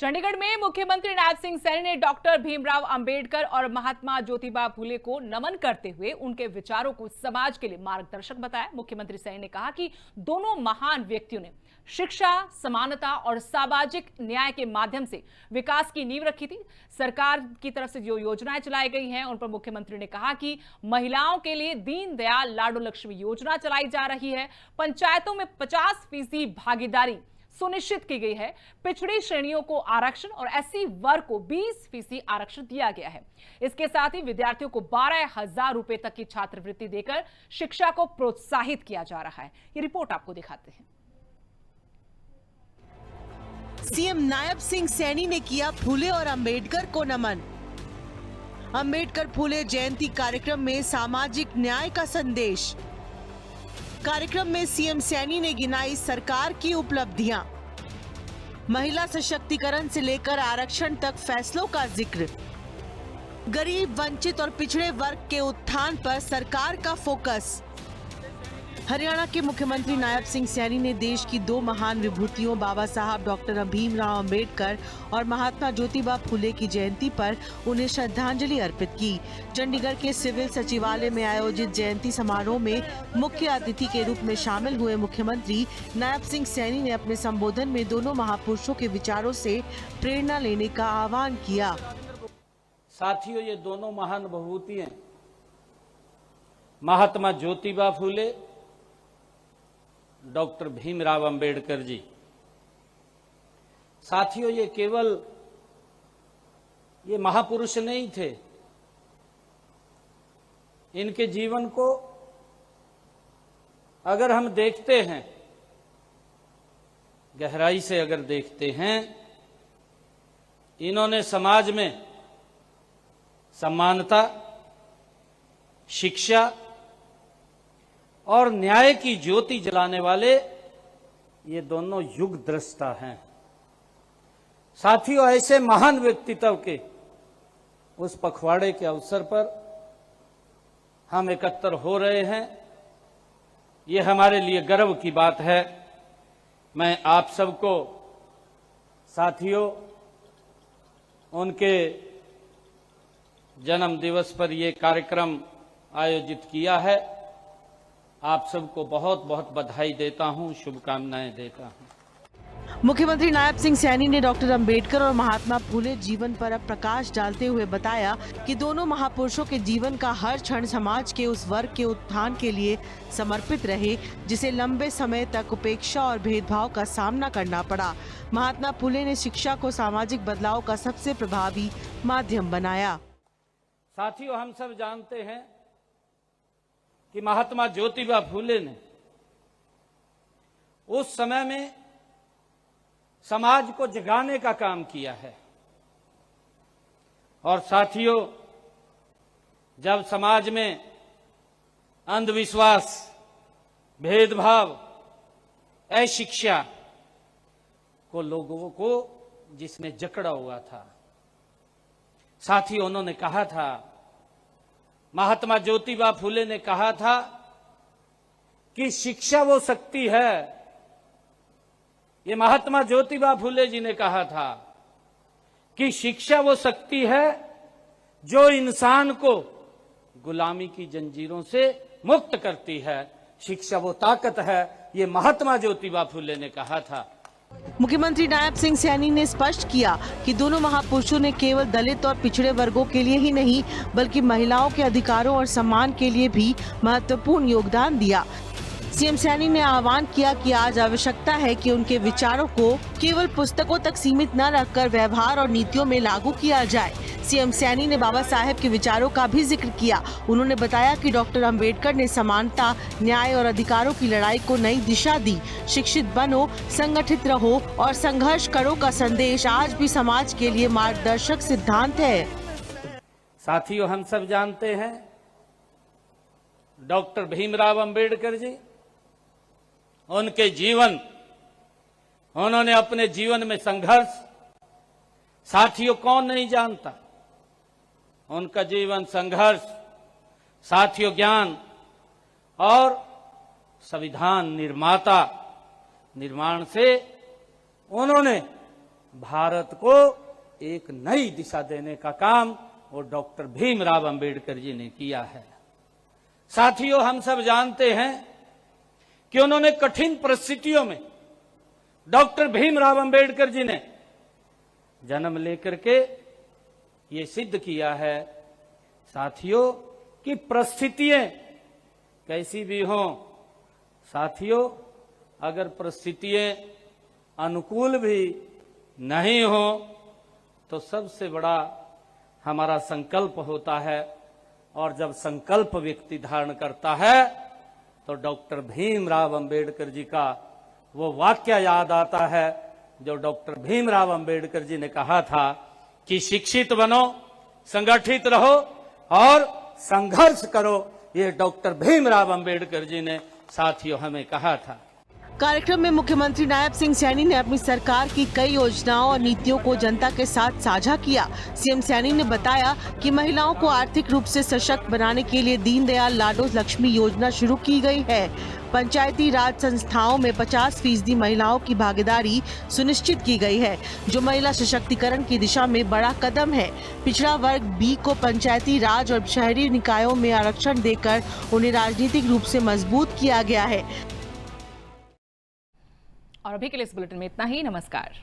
चंडीगढ़ में मुख्यमंत्री नायब सिंह सैनी ने डॉक्टर भीमराव अंबेडकर और महात्मा ज्योतिबा फुले को नमन करते हुए उनके विचारों को समाज के लिए मार्गदर्शक बताया। मुख्यमंत्री सैनी ने कहा कि दोनों महान व्यक्तियों ने शिक्षा, समानता और सामाजिक न्याय के माध्यम से विकास की नींव रखी थी। सरकार की तरफ से जो योजनाएं चलाई गई हैं उन पर मुख्यमंत्री ने कहा कि महिलाओं के लिए दीनदयाल लाडो लक्ष्मी योजना चलाई जा रही है। पंचायतों में 50% भागीदारी सुनिश्चित की गई है। पिछड़ी श्रेणियों को आरक्षण और एससी वर्ग को 20% आरक्षण दिया गया है। इसके साथ ही विद्यार्थियों को 12,000 रुपए तक की छात्रवृत्ति देकर शिक्षा को प्रोत्साहित किया जा रहा है। ये रिपोर्ट आपको दिखाते हैं। सीएम नायब सिंह सैनी ने किया फुले और अंबेडकर को नमन। अंबेडकर फुले जयंती कार्यक्रम में सामाजिक न्याय का संदेश। कार्यक्रम में सीएम सैनी ने गिनाई सरकार की उपलब्धियां। महिला सशक्तिकरण से लेकर आरक्षण तक फैसलों का जिक्र। गरीब, वंचित और पिछड़े वर्ग के उत्थान पर सरकार का फोकस। हरियाणा के मुख्यमंत्री नायब सिंह सैनी ने देश की दो महान विभूतियों बाबा साहब डॉक्टर भीमराव अंबेडकर और महात्मा ज्योतिबा फुले की जयंती पर उन्हें श्रद्धांजलि अर्पित की। चंडीगढ़ के सिविल सचिवालय में आयोजित जयंती समारोह में मुख्य अतिथि के रूप में शामिल हुए मुख्यमंत्री नायब सिंह सैनी ने अपने संबोधन में दोनों महापुरुषों के विचारों से प्रेरणा लेने का आह्वान किया। साथियों, ये दोनों महान विभूतियां महात्मा ज्योतिबा फुले, डॉक्टर भीमराव अंबेडकर जी। साथियों, ये केवल ये महापुरुष नहीं थे। इनके जीवन को अगर हम देखते हैं, गहराई से अगर देखते हैं, इन्होंने समाज में समानता, शिक्षा और न्याय की ज्योति जलाने वाले ये दोनों युग दृष्टा हैं। साथियों, ऐसे महान व्यक्तित्व के उस पखवाड़े के अवसर पर हम एकत्र हो रहे हैं। ये हमारे लिए गर्व की बात है। मैं आप सबको साथियों उनके जन्म दिवस पर ये कार्यक्रम आयोजित किया है, आप सबको बहुत बहुत बधाई देता हूं, शुभकामनाएं देता हूं। मुख्यमंत्री नायब सिंह सैनी ने डॉक्टर अंबेडकर और महात्मा फुले जीवन पर प्रकाश डालते हुए बताया कि दोनों महापुरुषों के जीवन का हर क्षण समाज के उस वर्ग के उत्थान के लिए समर्पित रहे जिसे लंबे समय तक उपेक्षा और भेदभाव का सामना करना पड़ा। महात्मा फुले ने शिक्षा को सामाजिक बदलाव का सबसे प्रभावी माध्यम बनाया। साथियों, हम सब जानते हैं कि महात्मा ज्योतिबा फुले ने उस समय में समाज को जगाने का काम किया है। और साथियों, जब समाज में अंधविश्वास, भेदभाव, अशिक्षा को लोगों को जिसने जकड़ा हुआ था, साथियों उन्होंने कहा था, महात्मा ज्योतिबा फुले ने कहा था कि शिक्षा वो शक्ति है। ये महात्मा ज्योतिबा फुले जी ने कहा था कि शिक्षा वो शक्ति है जो इंसान को गुलामी की जंजीरों से मुक्त करती है। शिक्षा वो ताकत है, ये महात्मा ज्योतिबा फुले ने कहा था। मुख्यमंत्री नायब सिंह सैनी ने स्पष्ट किया कि दोनों महापुरुषों ने केवल दलित और पिछड़े वर्गों के लिए ही नहीं बल्कि महिलाओं के अधिकारों और सम्मान के लिए भी महत्वपूर्ण योगदान दिया। सीएम सैनी ने आह्वान किया कि आज आवश्यकता है कि उनके विचारों को केवल पुस्तकों तक सीमित न रखकर व्यवहार और नीतियों में लागू किया जाए। सीएम सैनी ने बाबा साहेब के विचारों का भी जिक्र किया। उन्होंने बताया कि डॉक्टर अंबेडकर ने समानता, न्याय और अधिकारों की लड़ाई को नई दिशा दी। शिक्षित बनो, संगठित रहो और संघर्ष करो का संदेश आज भी समाज के लिए मार्गदर्शक सिद्धांत है। साथियों, हम सब जानते हैं डॉक्टर भीमराव अंबेडकर जी, उनके जीवन, उन्होंने अपने जीवन में संघर्ष, साथियों कौन नहीं जानता उनका जीवन संघर्ष, साथियों ज्ञान और संविधान निर्माता निर्माण से उन्होंने भारत को एक नई दिशा देने का काम वो डॉक्टर भीमराव अंबेडकर जी ने किया है। साथियों, हम सब जानते हैं कि उन्होंने कठिन परिस्थितियों में डॉक्टर भीमराव अंबेडकर जी ने जन्म लेकर के ये सिद्ध किया है साथियों कि परिस्थितियां कैसी भी हों, साथियों अगर परिस्थितियां अनुकूल भी नहीं हो तो सबसे बड़ा हमारा संकल्प होता है, और जब संकल्प व्यक्ति धारण करता है तो डॉक्टर भीमराव अंबेडकर जी का वो वाक्य याद आता है जो डॉक्टर भीमराव अंबेडकर जी ने कहा था कि शिक्षित बनो, संगठित रहो और संघर्ष करो। ये डॉक्टर भीमराव अंबेडकर जी ने साथियों हमें कहा था। कार्यक्रम में मुख्यमंत्री नायब सिंह सैनी ने अपनी सरकार की कई योजनाओं और नीतियों को जनता के साथ साझा किया। सीएम सैनी ने बताया कि महिलाओं को आर्थिक रूप से सशक्त बनाने के लिए दीनदयाल लाडो लक्ष्मी योजना शुरू की गई है। पंचायती राज संस्थाओं में 50% महिलाओं की भागीदारी सुनिश्चित की गई है, जो महिला सशक्तिकरण की दिशा में बड़ा कदम है। पिछड़ा वर्ग बी को पंचायती राज और शहरी निकायों में आरक्षण देकर उन्हें राजनीतिक रूप से मजबूत किया गया है। और अभी के लिए इस बुलेटिन में इतना ही। नमस्कार।